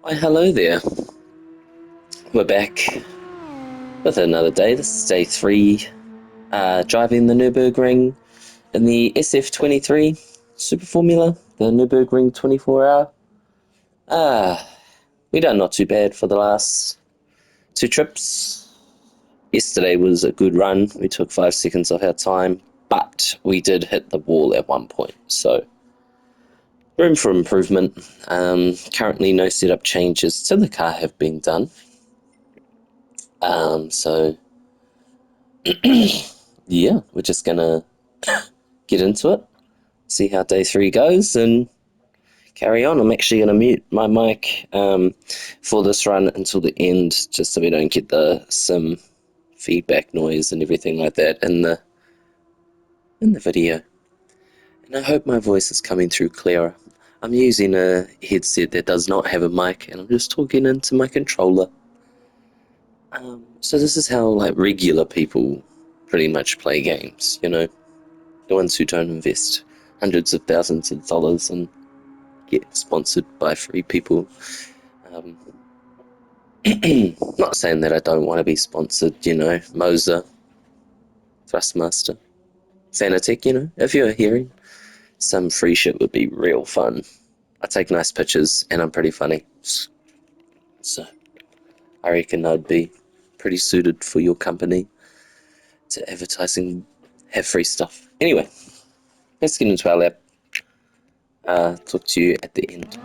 Why, hello there. We're back with another day. This is day 3, driving the Nurburgring in the Sf23 Super Formula, the Nurburgring 24 hour. We done not too bad for the last 2 trips. Yesterday was a good run. We took 5 seconds off our time, but we did hit the wall at one point, so room for improvement. Currently no setup changes to the car have been done. So yeah, we're just gonna get into it, see how day 3 goes, and carry on. I'm actually gonna mute my mic for this run until the end, just so we don't get the sim feedback noise and everything like that in the video. And I hope my voice is coming through clearer. I'm using a headset that does not have a mic, and I'm just talking into my controller. So this is how like regular people pretty much play games, you know, the ones who don't invest hundreds of thousands of dollars and get sponsored by free people. Not saying that I don't want to be sponsored, you know, Moser, Thrustmaster, Fanatec, you know, if you're hearing, some free shit would be real fun. I take nice pictures and I'm pretty funny, so I reckon I'd be pretty suited for your company to advertising, have free stuff. Anyway, let's get into our lab. Talk to you at the end.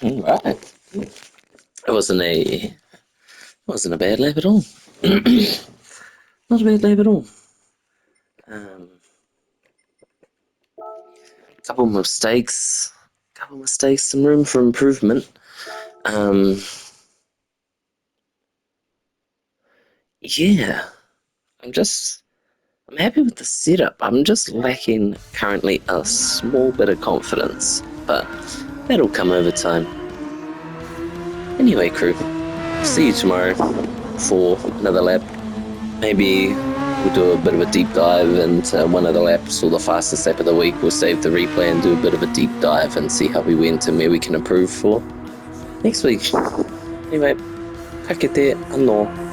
Right. It wasn't a bad lap at all. Not a bad lap at all. Couple mistakes, some room for improvement. Yeah, I'm happy with the setup. I'm just lacking currently a small bit of confidence, but that'll come over time. Anyway, crew, see you tomorrow for another lap. Maybe we'll do a bit of a deep dive into one of the laps or the fastest lap of the week. We'll save the replay and do a bit of a deep dive and see how we went and where we can improve for next week. Anyway, ka kite anō.